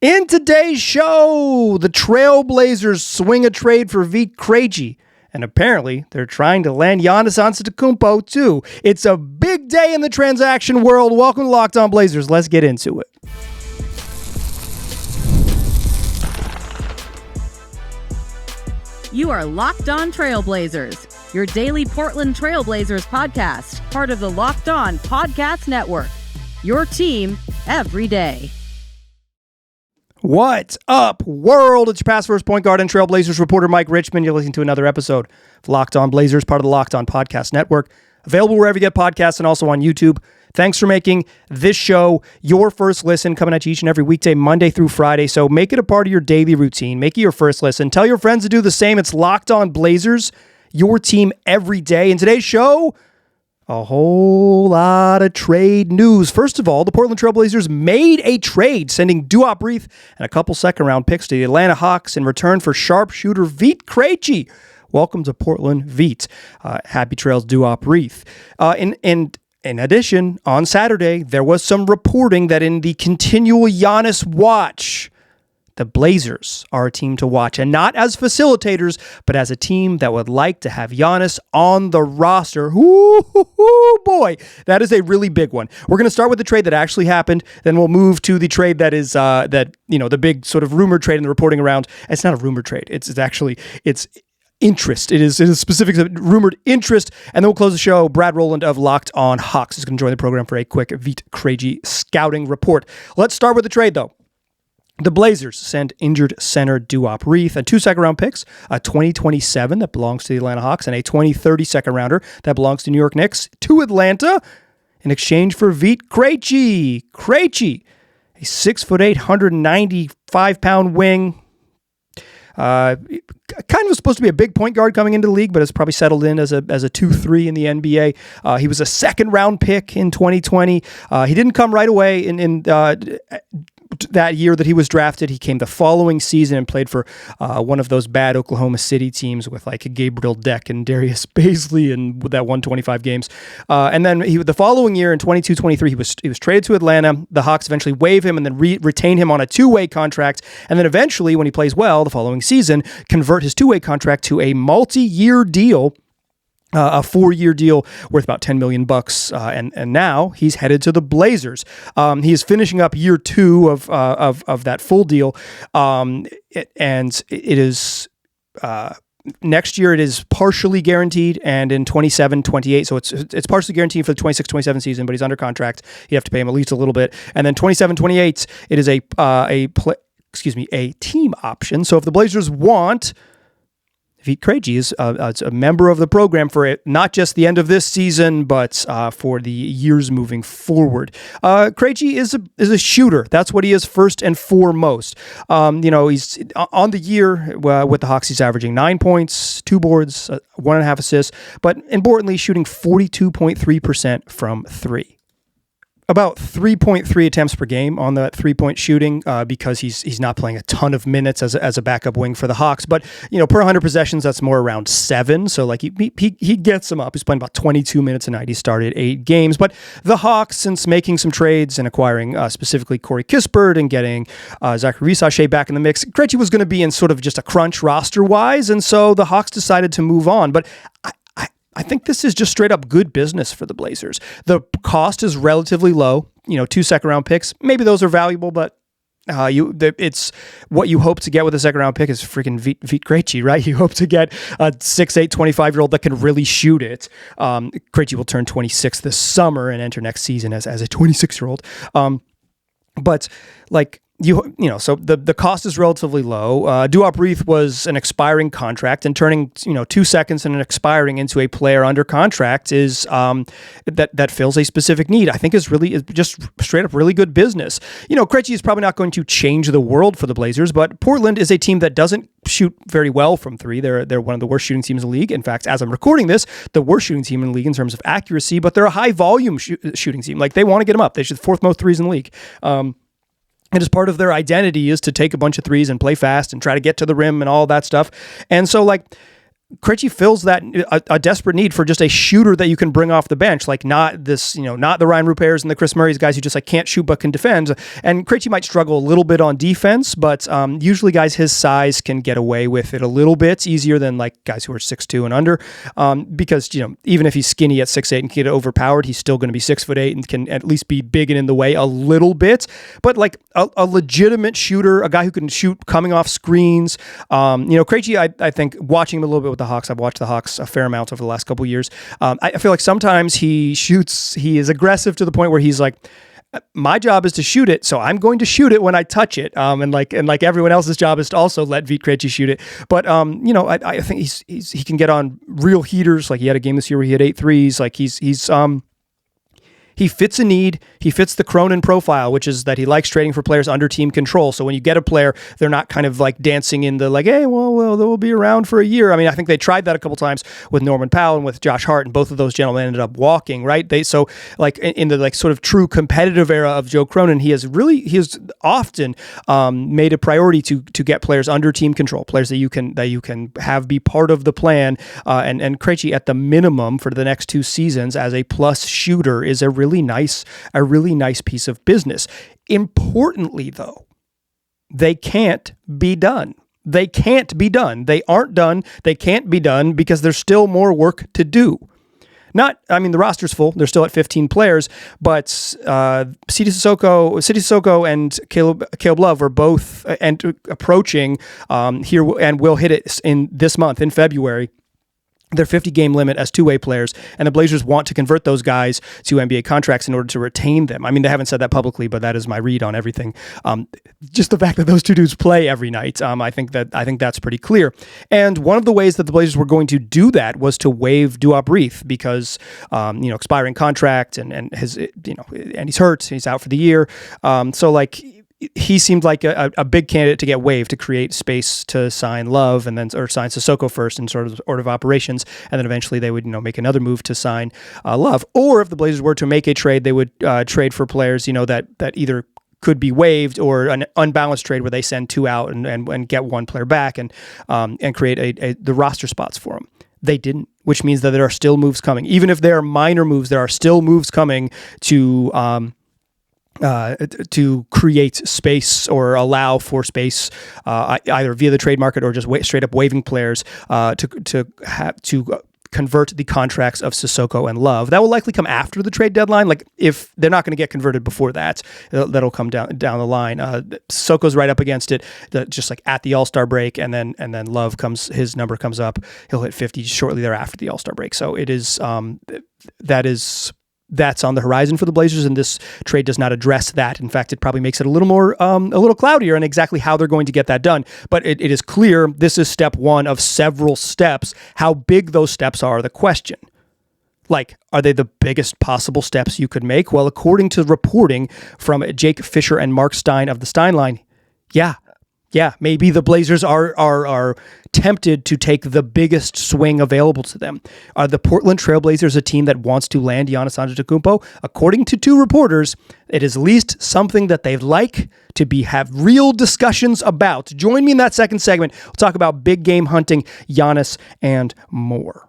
In today's show, the Trailblazers swing a trade for Vit Krejci, and apparently they're trying to land Giannis Antetokounmpo too. It's a big day in the transaction world. Welcome to Locked On Blazers. Let's get into it. You are Locked On Trailblazers, your daily Portland Trailblazers podcast, part of the Locked On Podcast Network. Your team every day. What's up, world? It's your past first point guard and Trailblazers reporter Mike Richmond. You're listening to another episode of Locked On Blazers, part of the Locked On Podcast Network. Available wherever you get podcasts and also on YouTube. Thanks for making this show your first listen, coming at you each and every weekday, Monday through Friday. So make it a part of your daily routine. Make it your first listen. Tell your friends to do the same. It's Locked On Blazers, your team every day. In today's show, a whole lot of trade news. First of all, the Portland Trailblazers made a trade, sending Duop Reith and a couple second-round picks to the Atlanta Hawks in return for sharpshooter Vit Krejci. Welcome to Portland, Vit. Happy trails, Duop Reith. In addition, on Saturday, there was some reporting that in the continual Giannis watch, the Blazers are a team to watch, and not as facilitators, but as a team that would like to have Giannis on the roster. Ooh, boy, that is a really big one. We're going to start with the trade that actually happened, then we'll move to the trade that is the big sort of rumored trade in the reporting around. It's not a rumored trade. It's interest. It is specific to rumored interest. And then we'll close the show. Brad Rowland of Locked On Hawks is going to join the program for a quick Vit Krejci scouting report. Let's start with the trade, though. The Blazers send injured center Duop Reith and 2 second-round picks, a 2027 that belongs to the Atlanta Hawks and a 2030 second-rounder that belongs to New York Knicks to Atlanta in exchange for Vit Krejci. Krejci, a 6'8", 195-pound wing. Kind of was supposed to be a big point guard coming into the league, but has probably settled in as a 2-3 in the NBA. He was a second-round pick in 2020. He didn't come right away in that year that he was drafted. He came the following season and played for one of those bad Oklahoma City teams with like Gabriel Deck and Darius Baisley and that 125 games. And then the following year in 22-23, he was traded to Atlanta. The Hawks eventually waive him and then retain him on a 2-way contract. And then eventually, when he plays well the following season, convert his 2-way contract to a multi-year deal. A 4-year deal worth about $10 million, and now he's headed to the Blazers. He is finishing up year 2 of that full deal, and it is next year. It is partially guaranteed, and in 27-28, so it's partially guaranteed for the 26-27 season, but he's under contract. You have to pay him at least a little bit, and then 27-28, it is a team option. So if the Blazers want Vit Krejci is a member of the program for not just the end of this season, but for the years moving forward. Krejci is a shooter. That's what he is first and foremost. He's on the year with the Hawks. He's averaging 9 points, 2 boards, 1.5 assists, but importantly, shooting 42.3% from 3. About 3.3 attempts per game on that 3-point shooting because he's not playing a ton of minutes as a backup wing for the Hawks. But per 100 possessions, that's more around 7. So like he gets them up. He's playing about 22 minutes a night. He started 8 games. But the Hawks, since making some trades and acquiring specifically Corey Kispert and getting Zachary Risachet back in the mix, Krejci was going to be in sort of just a crunch roster-wise. And so the Hawks decided to move on. But I think this is just straight up good business for the Blazers. The cost is relatively low. 2 second-round picks. Maybe those are valuable, but it's what you hope to get with a second-round pick is freaking Vit Krejci, right? You hope to get a 6'8", 25-year-old that can really shoot it. Krejci will turn 26 this summer and enter next season as a 26-year-old. But like, so the cost is relatively low. Duop Reith was an expiring contract, and turning 2 seconds and expiring into a player under contract is that fills a specific need. I think is just straight up really good business. Krejci is probably not going to change the world for the Blazers, but Portland is a team that doesn't shoot very well from 3. They're one of the worst shooting teams in the league. In fact, as I'm recording this, the worst shooting team in the league in terms of accuracy, but they're a high volume shooting team. Like, they want to get them up. They should 4th most threes in the league. And as part of their identity is to take a bunch of threes and play fast and try to get to the rim and all that stuff. And so, like, Krejci fills that a desperate need for just a shooter that you can bring off the bench, like not this, not the Ryan Rupairs and the Chris Murrays, guys who just like can't shoot but can defend. And Krejci might struggle a little bit on defense, but usually guys his size can get away with it a little bit easier than like guys who are 6'2" and under, because even if he's skinny at 6'8" and can get overpowered, he's still going to be 6'8" and can at least be big and in the way a little bit. But like a legitimate shooter, a guy who can shoot coming off screens. Krejci, I think watching him a little bit with the Hawks, I've watched the Hawks a fair amount over the last couple of years. I feel like sometimes he is aggressive to the point where he's like, my job is to shoot it, so I'm going to shoot it when I touch it. And like everyone else's job is to also let Vit Krejci shoot it. But I think he can get on real heaters. Like he had a game this year where he had 8 threes. Like he fits a need. He fits the Cronin profile, which is that he likes trading for players under team control. So when you get a player, they're not kind of like dancing in the like, hey, well, they'll be around for a year. I mean, I think they tried that a couple times with Norman Powell and with Josh Hart, and both of those gentlemen ended up walking, right? So like in the like sort of true competitive era of Joe Cronin, he has often made a priority to get players under team control, players that you can have be part of the plan. And Krejci at the minimum for the next 2 seasons as a plus shooter is a really nice piece of business. Importantly, though, they can't be done. They can't be done. They aren't done. They can't be done because there's still more work to do. The roster's full. They're still at 15 players, but Sidy Cissoko and Caleb Love are both approaching here and will hit it in this month in February. Their 50-game limit as two-way players, and the Blazers want to convert those guys to NBA contracts in order to retain them. I mean, they haven't said that publicly, but that is my read on everything. Just the fact that those two dudes play every night, I think that's pretty clear. And one of the ways that the Blazers were going to do that was to waive Duop Reath because expiring contract and he's hurt, he's out for the year. He seemed like a big candidate to get waived to create space to sign Love or sign Sissoko first in sort of order of operations, and then eventually they would make another move to sign Love. Or if the Blazers were to make a trade, they would trade for players that either could be waived or an unbalanced trade where they send 2 out and get 1 player back and create the roster spots for them. They didn't, which means that there are still moves coming. Even if there are minor moves, there are still moves coming to create space or allow for space, either via the trade market or just straight up waiving players to convert the contracts of Sissoko and Love. That will likely come after the trade deadline. Like if they're not going to get converted before that, that'll come down the line. Sissoko's right up against it, just like at the All-Star break, and then Love his number comes up. He'll hit 50 shortly thereafter the All-Star break. So it is that's on the horizon for the Blazers, and this trade does not address that. In fact, it probably makes it a little cloudier on exactly how they're going to get that done. But it is clear this is step 1 of several steps. How big those steps are the question. Like, are they the biggest possible steps you could make? Well, according to reporting from Jake Fisher and Mark Stein of the Steinline, yeah, maybe the Blazers are tempted to take the biggest swing available to them. Are the Portland Trailblazers a team that wants to land Giannis Antetokounmpo? According to 2 reporters, it is at least something that they'd like to have real discussions about. Join me in that second segment. We'll talk about big game hunting, Giannis, and more.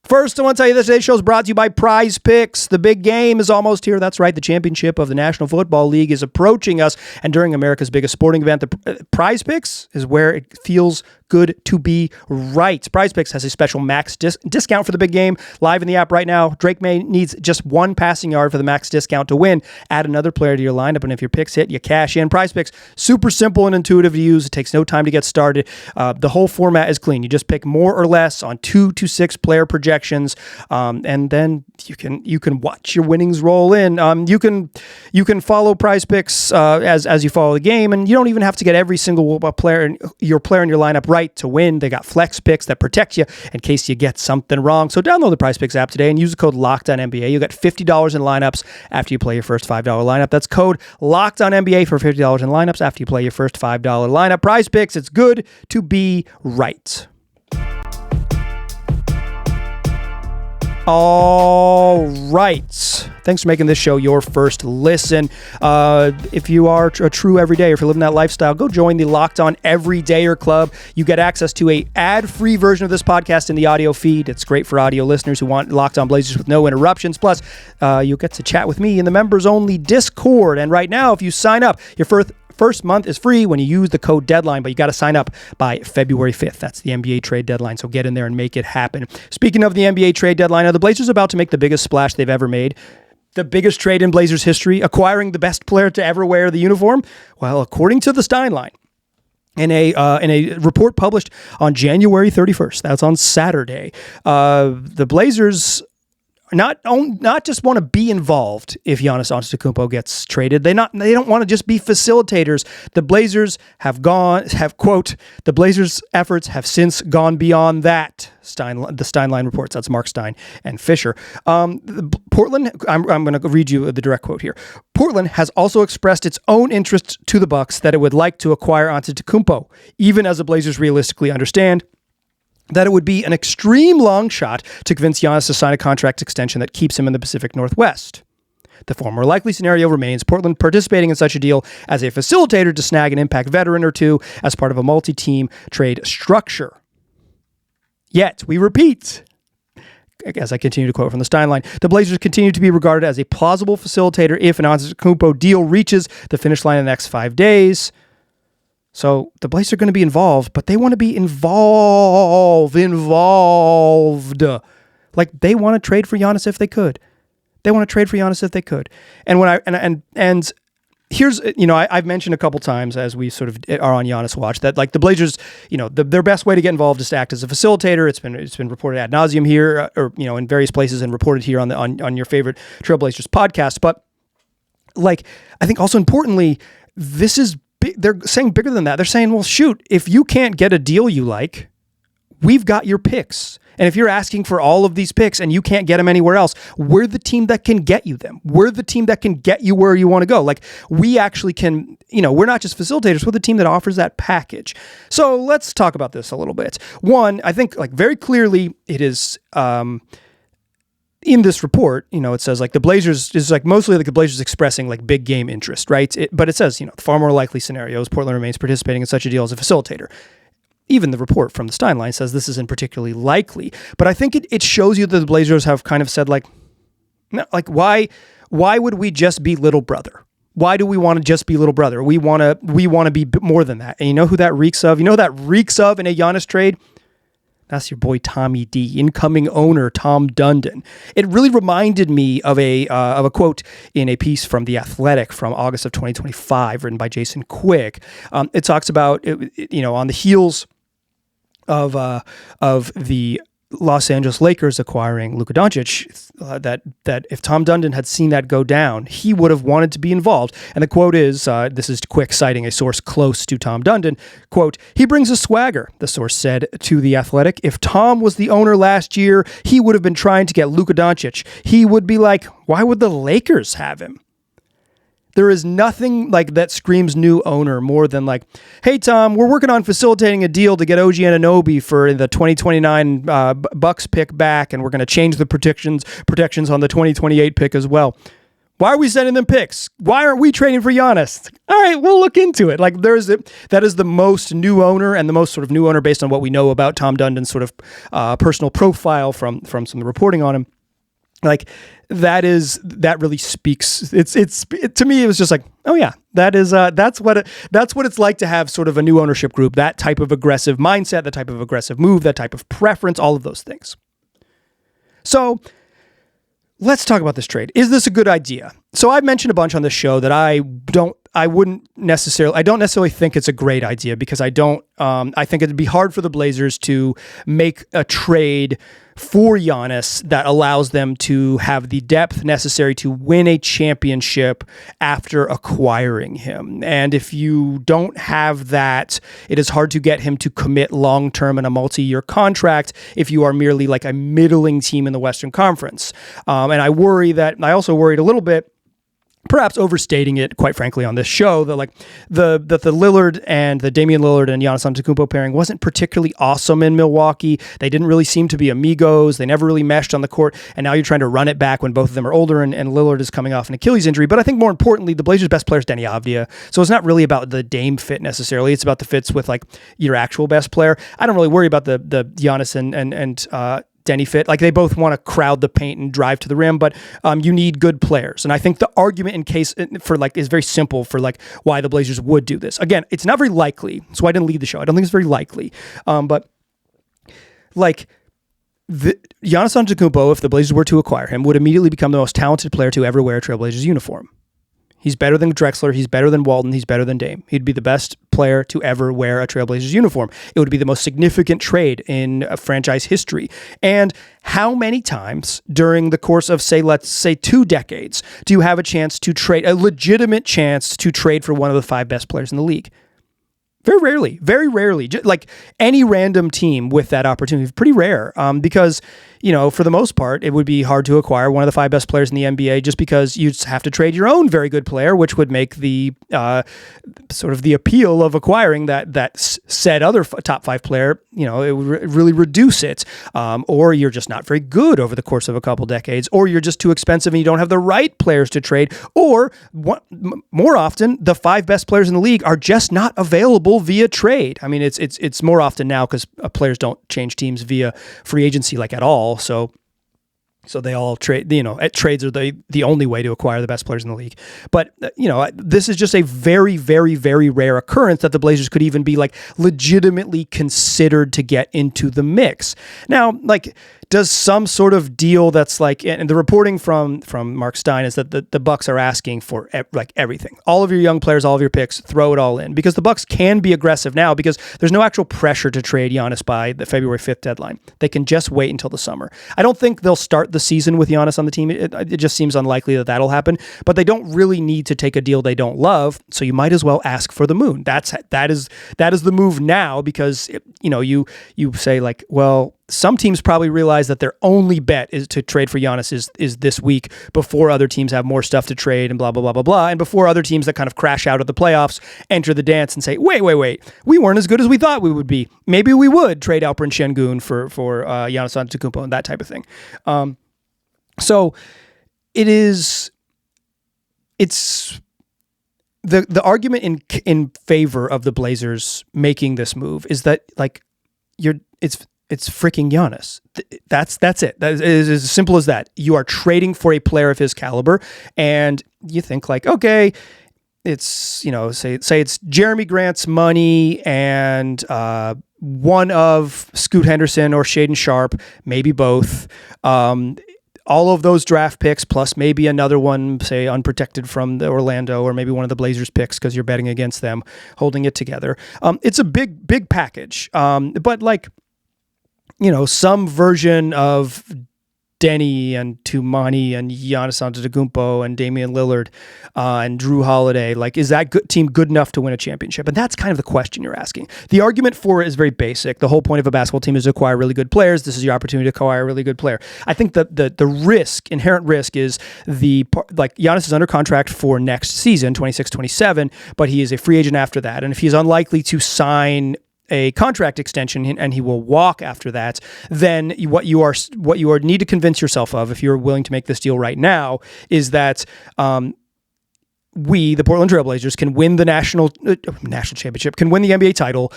First, I want to tell you that today's show is brought to you by Prize Picks. The big game is almost here. That's right. The championship of the National Football League is approaching us. And during America's biggest sporting event, the Prize Picks is where it feels good to be right. Prize Picks has a special max discount for the big game live in the app right now. Drake May needs just 1 passing yard for the max discount to win. Add another player to your lineup, and if your picks hit, you cash in. Prize Picks, super simple and intuitive to use. It takes no time to get started. The whole format is clean. You just pick more or less on 2 to 6 player projections, and then you can watch your winnings roll in. You can follow Prize Picks as you follow the game, and you don't even have to get every single player in your lineup right to win. They got flex picks that protect you in case you get something wrong. So download the Prize Picks app today and use the code LOCKEDONNBA. You'll get $50 in lineups after you play your first $5 lineup. That's code LOCKEDONNBA for $50 in lineups after you play your first $5 lineup. Prize Picks, it's good to be right. All right. Thanks for making this show your first listen. If you are a true everydayer, if you're living that lifestyle, go join the Locked On Everydayer Club. You get access to a ad-free version of this podcast in the audio feed. It's great for audio listeners who want Locked On Blazers with no interruptions. Plus, you'll get to chat with me in the members-only Discord. And right now, if you sign up, your first month is free when you use the code DEADLINE, but you got to sign up by February 5th. That's the NBA trade deadline, so get in there and make it happen. Speaking of the NBA trade deadline, are the Blazers about to make the biggest splash they've ever made? The biggest trade in Blazers history, acquiring the best player to ever wear the uniform? Well, according to the Steinline, in a report published on January 31st, that's on Saturday, the Blazers not just want to be involved if Giannis Antetokounmpo gets traded. They don't want to just be facilitators. The Blazers quote, the Blazers' efforts have since gone beyond that. The Steinline reports. That's Mark Stein and Fisher. Portland, I'm going to read you the direct quote here. Portland has also expressed its own interest to the Bucks that it would like to acquire Antetokounmpo, even as the Blazers realistically understand that it would be an extreme long shot to convince Giannis to sign a contract extension that keeps him in the Pacific Northwest. The far more likely scenario remains Portland participating in such a deal as a facilitator to snag an impact veteran or two as part of a multi-team trade structure. Yet, we repeat, as I continue to quote from the Steinline, the Blazers continue to be regarded as a plausible facilitator if an Antetokounmpo deal reaches the finish line in the next 5 days. So the Blazers are going to be involved, but they want to be involved. Like they want to trade for Giannis if they could. And here's, I've mentioned a couple times as we sort of are on Giannis watch that like the Blazers, their best way to get involved is to act as a facilitator. It's been reported ad nauseum here, or in various places, and reported here on your favorite Trailblazers podcast. But like I think also importantly, this is. They're saying bigger than that. They're saying, well, shoot, if you can't get a deal you like, we've got your picks. And if you're asking for all of these picks and you can't get them anywhere else, we're the team that can get you them. We're the team that can get you where you want to go. Like we actually can, we're not just facilitators, we're the team that offers that package. So let's talk about this a little bit. One, I think like very clearly it is, in this report, it says like the Blazers is like mostly like the Blazers expressing like big game interest, right? But it says, the far more likely scenarios, Portland remains participating in such a deal as a facilitator. Even the report from the Steinline says this isn't particularly likely, but I think it shows you that the Blazers have kind of said like, no, like why would we just be little brother? Why do we want to just be little brother? We want to be more than that. And you know who that reeks of? You know who that reeks of in a Giannis trade? That's your boy Tommy D, incoming owner Tom Dundon. It really reminded me of a quote in a piece from The Athletic from August of 2025, written by Jason Quick. It talks about on the heels of the Los Angeles Lakers acquiring Luka Doncic, that if Tom Dundon had seen that go down, he would have wanted to be involved. And the quote is, this is Quick citing a source close to Tom Dundon, quote, "He brings a swagger," the source said to The Athletic. "If Tom was the owner last year, he would have been trying to get Luka Doncic. He would be like, why would the Lakers have him?" There is nothing like that screams new owner more than like, hey, Tom, we're working on facilitating a deal to get OG Anunoby for the 2029 Bucks pick back, and we're going to change the protections on the 2028 pick as well. Why are we sending them picks? Why aren't we trading for Giannis? All right, we'll look into it. Like that is the most new owner and the most sort of new owner based on what we know about Tom Dundon's sort of personal profile from some of the reporting on him. Like that really speaks. To me, it was just like, oh yeah, that's what it's like to have sort of a new ownership group, that type of aggressive mindset, that type of aggressive move, that type of preference, all of those things. So let's talk about this trade. Is this a good idea? So I've mentioned a bunch on this show that I don't necessarily think it's a great idea because I think it'd be hard for the Blazers to make a trade for Giannis that allows them to have the depth necessary to win a championship after acquiring him. And if you don't have that, it is hard to get him to commit long-term in a multi-year contract if you are merely like a middling team in the Western Conference. And I also worried a little bit perhaps overstating it, quite frankly, on this show, that like the Lillard and the Damian Lillard and Giannis Antetokounmpo pairing wasn't particularly awesome in Milwaukee. They didn't really seem to be amigos. They never really meshed on the court, and now you're trying to run it back when both of them are older, and Lillard is coming off an Achilles injury. But I think more importantly, the Blazers' best player is Deni Avdija, so it's not really about the Dame fit necessarily. It's about the fits with like your actual best player. I don't really worry about the Giannis and Denny fit. Like, they both want to crowd the paint and drive to the rim, but you need good players. And I think the argument is very simple for like why the Blazers would do this. Again, it's not very likely, so I didn't lead the show. I don't think it's very likely. But like Giannis Antetokounmpo, if the Blazers were to acquire him, would immediately become the most talented player to ever wear a Trailblazers uniform. He's better than Drexler. He's better than Walton. He's better than Dame. He'd be the best player to ever wear a Trailblazers uniform. It would be the most significant trade in franchise history. And how many times during the course of, let's say 2 decades, do you have a legitimate chance to trade for one of the 5 best players in the league? Very rarely. Like any random team with that opportunity is pretty rare, because, for the most part, it would be hard to acquire one of the 5 best players in the NBA just because you'd have to trade your own very good player, which would make the sort of the appeal of acquiring that said other top 5 player, it would really reduce it. Or you're just not very good over the course of a couple decades, or you're just too expensive and you don't have the right players to trade, or more often, the 5 best players in the league are just not available via trade. I mean, it's more often now because players don't change teams via free agency like at all. So they all trade, trades are the only way to acquire the best players in the league. But, this is just a very, very, very rare occurrence that the Blazers could even be like legitimately considered to get into the mix. Now, like, does some sort of deal that's like, and the reporting from Mark Stein is that the Bucks are asking for like everything, all of your young players, all of your picks, throw it all in, because the Bucks can be aggressive now because there's no actual pressure to trade Giannis by the February 5th deadline. They can just wait until the summer. I don't think they'll start the season with Giannis on the team. It just seems unlikely that that'll happen, but they don't really need to take a deal they don't love. So you might as well ask for the moon. That is the move now, because you say like, well, some teams probably realize that their only bet is to trade for Giannis is this week, before other teams have more stuff to trade and blah, blah, blah, blah, blah. And before other teams that kind of crash out of the playoffs enter the dance and say, wait, we weren't as good as we thought we would be. Maybe we would trade Alperen Şengün for Giannis Antetokounmpo and that type of thing. So it's the argument in favor of the Blazers making this move is that like it's freaking Giannis. That's it. That is as simple as that. You are trading for a player of his caliber, and you think like, okay, it's, say it's Jeremy Grant's money and one of Scoot Henderson or Shaedon Sharpe, maybe both. All of those draft picks, plus maybe another one, say unprotected from the Orlando, or maybe one of the Blazers picks because you're betting against them, holding it together. It's a big package. But like, some version of Denny and Tumani and Giannis Antetokounmpo and Damian Lillard and Drew Holiday, like, is that team good enough to win a championship? And that's kind of the question you're asking. The argument for it is very basic. The whole point of a basketball team is to acquire really good players. This is your opportunity to acquire a really good player. I think the inherent risk is Giannis is under contract for next season, 26-27, but he is a free agent after that. And if he's unlikely to sign a contract extension and he will walk after that, then what you need to convince yourself of, if you're willing to make this deal right now, is that we, the Portland Trailblazers, can win the national championship, can win the NBA title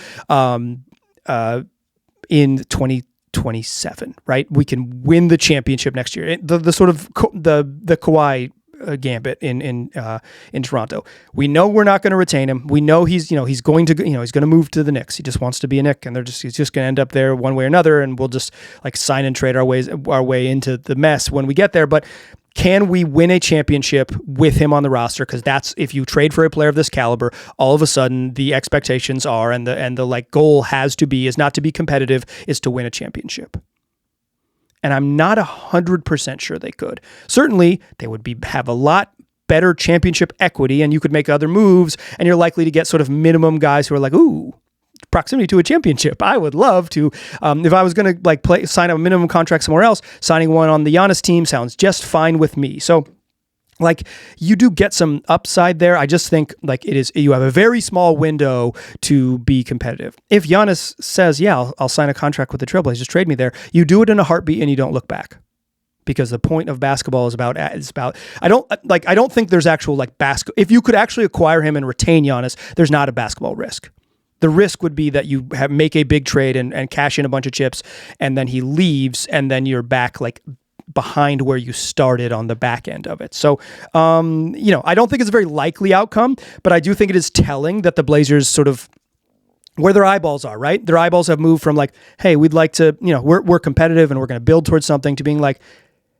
in 2027, right? We can win the championship next year. The sort of the Kawhi gambit in Toronto. We know we're not going to retain him. We know he's going to move to the Knicks. He just wants to be a Knick, and he's just going to end up there one way or another, and we'll just like sign and trade our way into the mess when we get there. But can we win a championship with him on the roster? Because that's, if you trade for a player of this caliber, all of a sudden the expectations are, and the like goal is not to be competitive, is to win a championship. And I'm not 100% sure they could. Certainly, they would have a lot better championship equity, and you could make other moves, and you're likely to get sort of minimum guys who are like, ooh, proximity to a championship. I would love to, if I was going to sign a minimum contract somewhere else, signing one on the Giannis team sounds just fine with me. So like you do get some upside there. I just think like you have a very small window to be competitive. If Giannis says, yeah, I'll sign a contract with the Trailblazers, trade me there, you do it in a heartbeat and you don't look back. Because the point of basketball is about I don't think there's actual like if you could actually acquire him and retain Giannis, there's not a basketball risk. The risk would be that you make a big trade and cash in a bunch of chips and then he leaves and then you're back like behind where you started on the back end of it. So, I don't think it's a very likely outcome, but I do think it is telling that the Blazers sort of where their eyeballs are, right? Their eyeballs have moved from like, hey, we'd like to, we're competitive and we're going to build towards something to being like,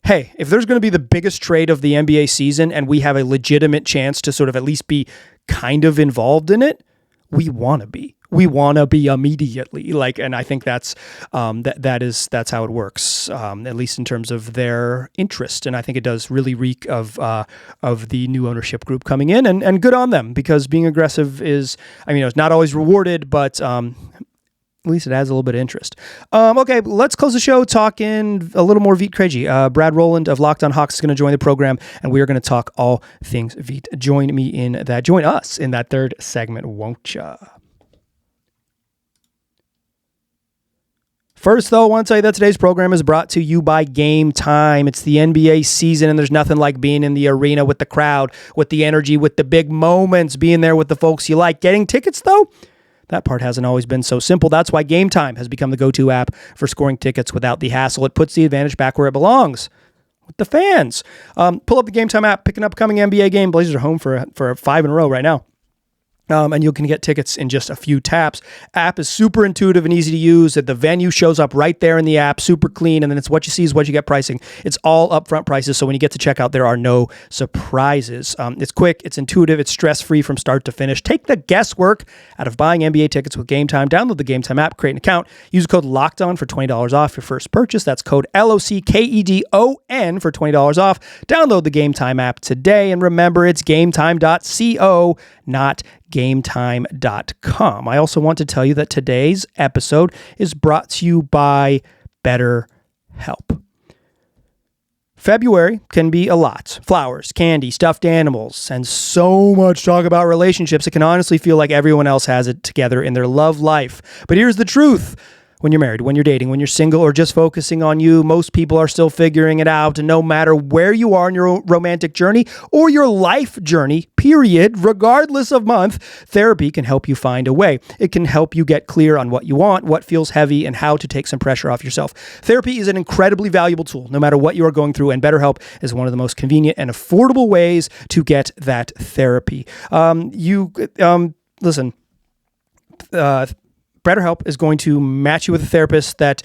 hey, if there's going to be the biggest trade of the NBA season and we have a legitimate chance to sort of at least be kind of involved in it, we want to be. We want to be immediately, and I think that's that's how it works, at least in terms of their interest. And I think it does really reek of the new ownership group coming in, and good on them, because being aggressive is, it's not always rewarded, but at least it adds a little bit of interest. Okay, let's close the show talking a little more Vit Krejci. Brad Rowland of Locked On Hawks is going to join the program, and we are going to talk all things Vit. Join us in that third segment, won't ya? First, though, I want to tell you that today's program is brought to you by Game Time. It's the NBA season, and there's nothing like being in the arena with the crowd, with the energy, with the big moments, being there with the folks you like. Getting tickets, though? That part hasn't always been so simple. That's why Game Time has become the go-to app for scoring tickets without the hassle. It puts the advantage back where it belongs, with the fans. Pull up the Game Time app, pick an upcoming NBA game. Blazers are home for 5 in a row right now. And you can get tickets in just a few taps. App is super intuitive and easy to use. The venue shows up right there in the app, super clean, and then it's what you see is what you get pricing. It's all upfront prices, so when you get to checkout, there are no surprises. It's quick, it's intuitive, it's stress-free from start to finish. Take the guesswork out of buying NBA tickets with Game Time. Download the Game Time app, create an account, use code LOCKEDON for $20 off your first purchase. That's code LOCKEDON for $20 off. Download the Game Time app today, and remember, it's gametime.co, not gametime.com. I also want to tell you that today's episode is brought to you by BetterHelp. February can be a lot. Flowers, candy, stuffed animals, and so much talk about relationships. It can honestly feel like everyone else has it together in their love life. But here's the truth. When you're married, when you're dating, when you're single, or just focusing on you, most people are still figuring it out. And no matter where you are in your romantic journey or your life journey, period, regardless of month, therapy can help you find a way. It can help you get clear on what you want, what feels heavy, and how to take some pressure off yourself. Therapy is an incredibly valuable tool, no matter what you are going through, and BetterHelp is one of the most convenient and affordable ways to get that therapy. Listen. BetterHelp is going to match you with a therapist that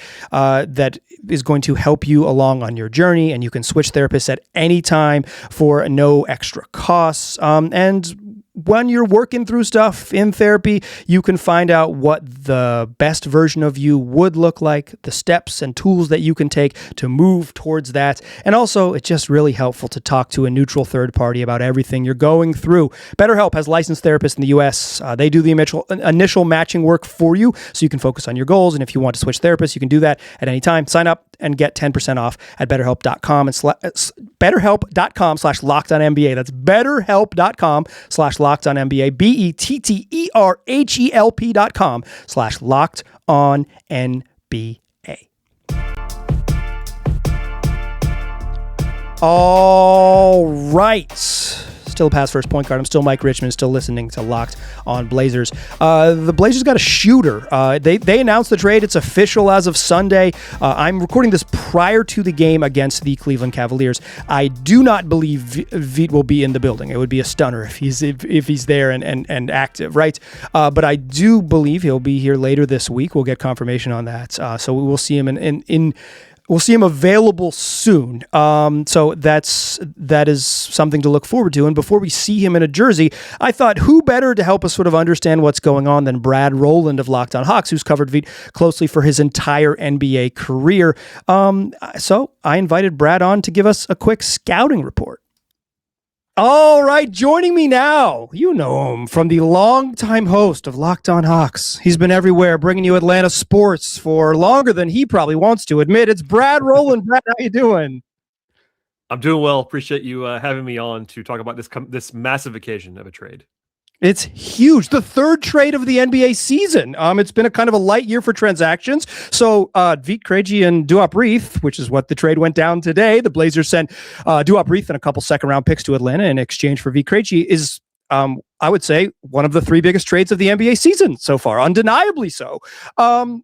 is going to help you along on your journey, and you can switch therapists at any time for no extra costs. And when you're working through stuff in therapy, you can find out what the best version of you would look like, the steps and tools that you can take to move towards that. And also, it's just really helpful to talk to a neutral third party about everything you're going through. BetterHelp has licensed therapists in the U.S. They do the initial matching work for you, so you can focus on your goals. And if you want to switch therapists, you can do that at any time. Sign up and get 10% off at BetterHelp.com and BetterHelp.com/LockedOnNBA. That's BetterHelp.com/LockedOnNBA. BetterHelp.com/LockedOnNBA. All right. Still past first point guard. I'm still Mike Richmond, still listening to Locked On Blazers. The Blazers got a shooter. They announced the trade. It's official as of Sunday. I'm recording this prior to the game against the Cleveland Cavaliers. I do not believe Vit will be in the building. It would be a stunner if he's there and active, right? But I do believe he'll be here later this week. We'll get confirmation on that. So we will see him we'll see him available soon. So that is something to look forward to. And before we see him in a jersey, I thought who better to help us sort of understand what's going on than Brad Rowland of Locked On Hawks, who's covered Vit closely for his entire NBA career. So I invited Brad on to give us a quick scouting report. All right, joining me now, you know him from the longtime host of Locked On Hawks. He's been everywhere, bringing you Atlanta sports for longer than he probably wants to admit. It's Brad Rowland. Brad, how you doing? I'm doing well. Appreciate you having me on to talk about this massive occasion of a trade. It's huge. The third trade of the NBA season. It's been a kind of a light year for transactions. So Vit Krejci and Duop Reith, which is what the trade went down today. The Blazers sent Duop Reith and a couple second-round picks to Atlanta in exchange for Vit Krejci. Is I would say one of the three biggest trades of the NBA season so far, undeniably so.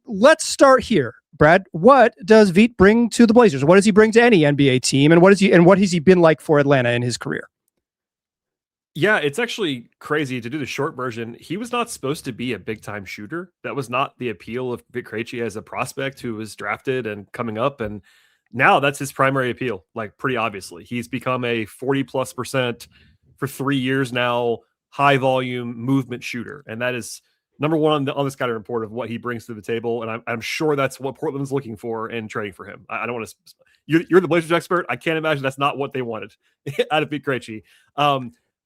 Let's start here. Brad, what does Vit bring to the Blazers? What does he bring to any NBA team, and what has he been like for Atlanta in his career? Yeah, it's actually crazy to do the short version. He was not supposed to be a big time shooter. That was not the appeal of Vit Krejci as a prospect who was drafted and coming up. And now that's his primary appeal. Like, pretty obviously, he's become a 40+% for 3 years now, high volume movement shooter. And that is number one on this kind of report of what he brings to the table. And I'm sure that's what Portland's looking for in trading for him. I don't want to, you're the Blazers expert. I can't imagine that's not what they wanted out of Vit Krejci.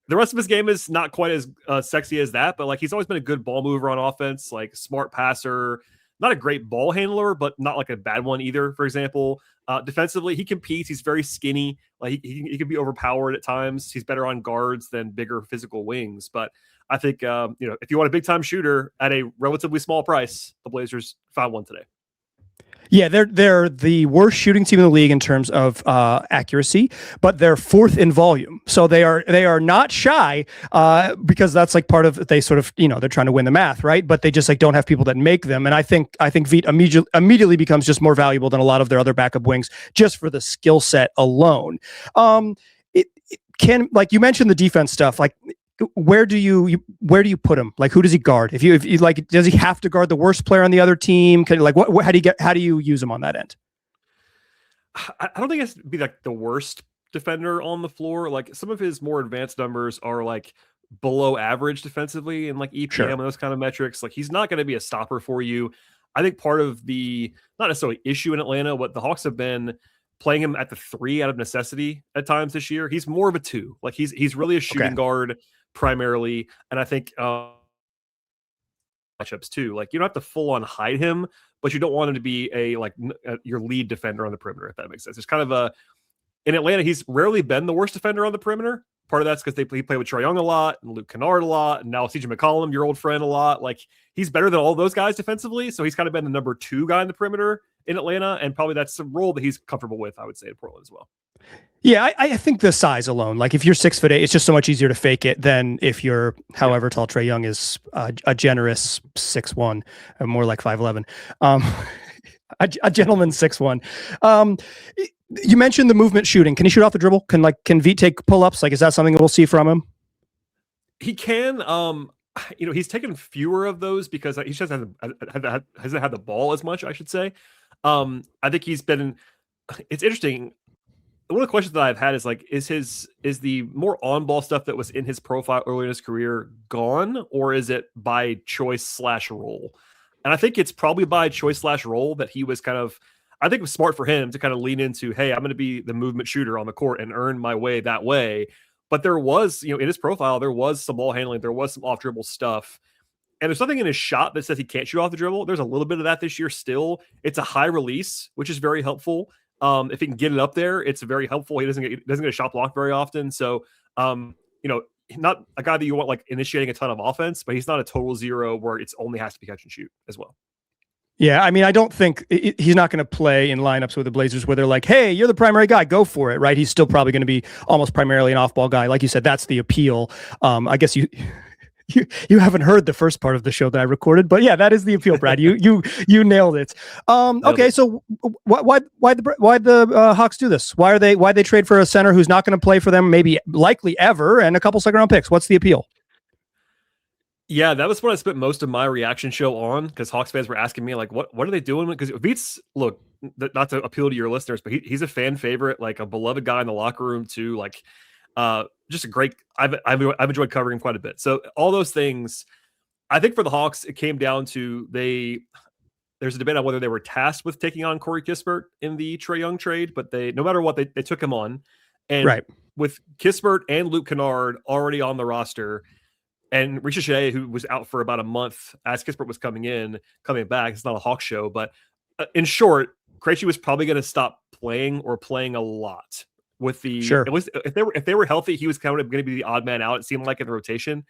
The rest of his game is not quite as sexy as that, but like, he's always been a good ball mover on offense, like smart passer, not a great ball handler, but not like a bad one either. For example, defensively, he competes. He's very skinny. Like, he can be overpowered at times. He's better on guards than bigger physical wings. But I think, if you want a big time shooter at a relatively small price, the Blazers found one today. Yeah, they're the worst shooting team in the league in terms of accuracy, but they're fourth in volume. So they are not shy because that's like part of, they sort of, they're trying to win the math, right? But they just like don't have people that make them. And I think Vit immediately becomes just more valuable than a lot of their other backup wings just for the skill set alone. It can, like you mentioned, the defense stuff, like, where do you put him? Like, who does he guard? If you like, does he have to guard the worst player on the other team? How do you use him on that end? I don't think it has to be like the worst defender on the floor. Like, some of his more advanced numbers are like below average defensively and like EPM and those kind of metrics. Like, he's not going to be a stopper for you. I think part of the, not necessarily issue in Atlanta, what the Hawks have been playing him at the 3 out of necessity at times this year. He's more of a 2. Like, he's really a shooting guard primarily. And I think matchups too, like, you don't have to full on hide him, but you don't want him to be your lead defender on the perimeter, if that makes sense. There's kind of in Atlanta, he's rarely been the worst defender on the perimeter. Part of that's because he played with Trae Young a lot and Luke Kennard a lot, and now CJ McCollum, your old friend, a lot. Like, he's better than all those guys defensively, so he's kind of been the number 2 guy in the perimeter in Atlanta, and probably that's a role that he's comfortable with, I would say, in Portland as well. Yeah, I think the size alone, like, if you're 6'8", it's just so much easier to fake it than if you're however tall Trae Young is, a generous 6'1", or more like 5'11". A gentleman 6'1". You mentioned the movement shooting. Can he shoot off the dribble? Can Vit take pull-ups? Like, is that something we'll see from him? He can. He's taken fewer of those because he just hasn't had the ball as much, I should say. I think he's been. It's interesting. One of the questions that I've had is like, is the more on-ball stuff that was in his profile early in his career gone, or is it by choice / role? And I think it's probably by choice / role that he was kind of. I think it was smart for him to kind of lean into, hey, I'm going to be the movement shooter on the court and earn my way that way. But there was, in his profile, there was some ball handling, there was some off dribble stuff. And there's nothing in his shot that says he can't shoot off the dribble. There's a little bit of that this year still. It's a high release, which is very helpful. If he can get it up there, it's very helpful. He doesn't get a shot block very often. So, not a guy that you want like initiating a ton of offense, but he's not a total zero where it's only has to be catch and shoot as well. Yeah, I mean, I don't think he's not going to play in lineups with the Blazers where they're like, hey, you're the primary guy, go for it, right? He's still probably going to be almost primarily an off-ball guy. Like you said, that's the appeal. I guess you haven't heard the first part of the show that I recorded, but yeah, that is the appeal, Brad. You nailed it. Okay, so why the Hawks do this? Why they trade for a center who's not going to play for them, maybe likely ever, and a couple second-round picks? What's the appeal? Yeah, that was what I spent most of my reaction show on, because Hawks fans were asking me, like, what are they doing? Because Vit's, look, not to appeal to your listeners, but he's a fan favorite, like a beloved guy in the locker room too. Like, just a great. I've enjoyed covering him quite a bit. So all those things, I think for the Hawks, it came down to there's a debate on whether they were tasked with taking on Corey Kispert in the Trae Young trade, but no matter what, they took him on, and with Kispert and Luke Kennard already on the roster. And Ricochet, who was out for about a month as Kispert was coming back. It's not a Hawks show, but in short, Krejci was probably going to stop playing or playing a lot. with the Sure. It was if they were healthy, he was kind of going to be the odd man out. It seemed like in the rotation,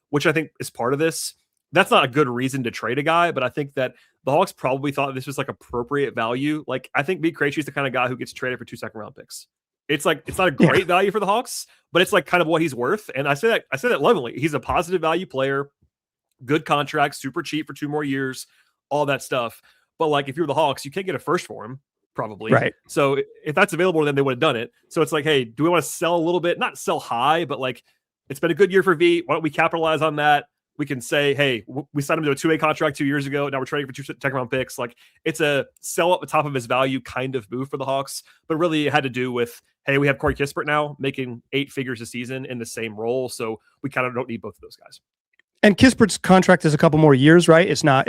which I think is part of this. That's not a good reason to trade a guy, but I think that the Hawks probably thought this was like appropriate value. Like I think Vit Krejci is the kind of guy who gets traded for 2 second-round picks. It's like it's not a great value for the Hawks, but it's like kind of what he's worth. And I say that lovingly. He's a positive value player, good contract, super cheap for 2 more years, all that stuff. But like if you're the Hawks, you can't get a first for him, probably. Right. So if that's available, then they would have done it. So it's like, hey, do we want to sell a little bit? Not sell high, but like it's been a good year for V. Why don't we capitalize on that? We can say, hey, we signed him to a 2-way contract 2 years ago. Now we're trading for 2 second-round picks. Like it's a sell up the top of his value kind of move for the Hawks. But really it had to do with, hey, we have Corey Kispert now making 8 figures a season in the same role. So we kind of don't need both of those guys. And Kispert's contract is a couple more years, right? It's not.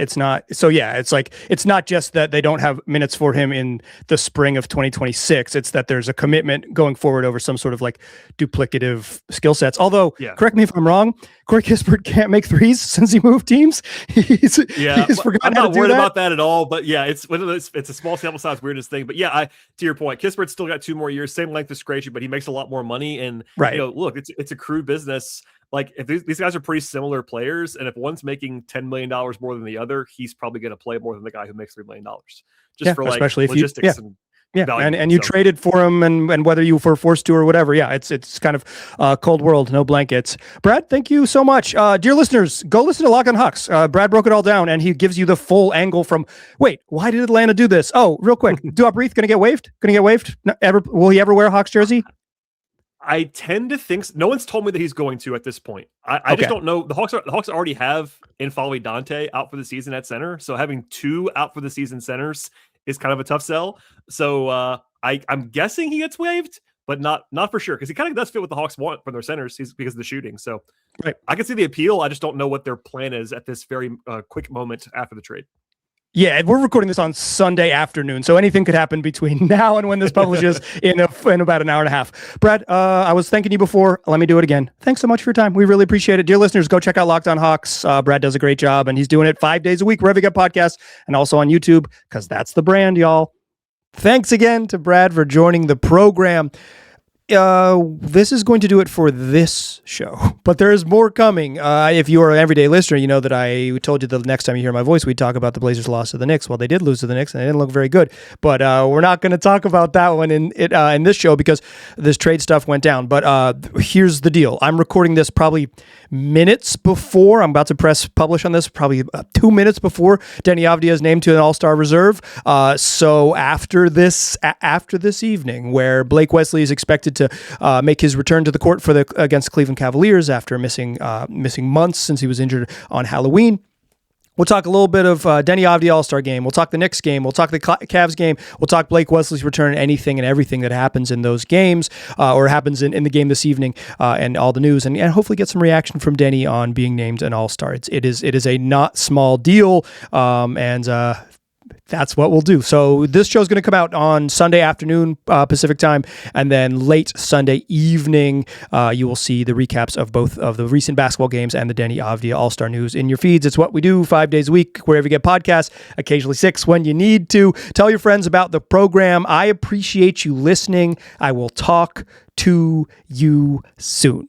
So yeah, it's like, it's not just that they don't have minutes for him in the spring of 2026. It's that there's a commitment going forward over some sort of like duplicative skill sets. Although, correct me if I'm wrong, Corey Kispert can't make threes since he moved teams. He's forgotten I'm how not to worried do that. about that at all. But yeah, it's a small sample size weirdest thing. But yeah, to your point, Kispert's still got 2 more years, same length as Krejci, but he makes a lot more money. And look, it's a crude business. Like if these guys are pretty similar players, and if one's making $10 million more than the other, he's probably going to play more than the guy who makes $3 million. Just for like especially logistics and you traded for him, and whether you were forced to or whatever. Yeah, it's kind of cold world, no blankets. Brad, thank you so much. Dear listeners, go listen to Locked on Hawks. Brad broke it all down, and he gives you the full angle from, wait, why did Atlanta do this? Oh, real quick, Duop Reith going to get waived? Will he ever wear a Hawks jersey? I tend to think no one's told me that he's going to at this point. I just don't know. The Hawks already have N'Faly Dante out for the season at center, so having 2 out for the season centers is kind of a tough sell. So I'm guessing he gets waived, but not for sure, because he kind of does fit what the Hawks want from their centers because of the shooting. So I can see the appeal. I just don't know what their plan is at this very quick moment after the trade. Yeah, and we're recording this on Sunday afternoon, so anything could happen between now and when this publishes in about an hour and a half. Brad, I was thanking you before. Let me do it again. Thanks so much for your time. We really appreciate it. Dear listeners, go check out Locked on Hawks. Brad does a great job, and he's doing it 5 days a week wherever you get podcasts, and also on YouTube, because that's the brand, y'all. Thanks again to Brad for joining the program. This is going to do it for this show, but there is more coming. If you are an everyday listener, you know that I told you the next time you hear my voice, we'd talk about the Blazers' loss to the Knicks. Well, they did lose to the Knicks, and they didn't look very good. But we're not going to talk about that one in this show because this trade stuff went down. But here's the deal. I'm recording this probably minutes before. I'm about to press publish on this, probably 2 minutes before Deni Avdija is named to an All-Star reserve. So after this evening, where Blake Wesley is expected to make his return to the court for against Cleveland Cavaliers after missing months since he was injured on Halloween. We'll talk a little bit of Deni Avdija All-Star game. We'll talk the Knicks game. We'll talk the Cavs game. We'll talk Blake Wesley's return, anything and everything that happens in those games or happens in the game this evening and all the news, and hopefully get some reaction from Deni on being named an All-Star. It is a not small deal, and that's what we'll do. So this show is going to come out on Sunday afternoon Pacific time, and then late Sunday evening, you will see the recaps of both of the recent basketball games and the Deni Avdija All-Star news in your feeds. It's what we do 5 days a week, wherever you get podcasts, occasionally 6 when you need to. Tell your friends about the program. I appreciate you listening. I will talk to you soon.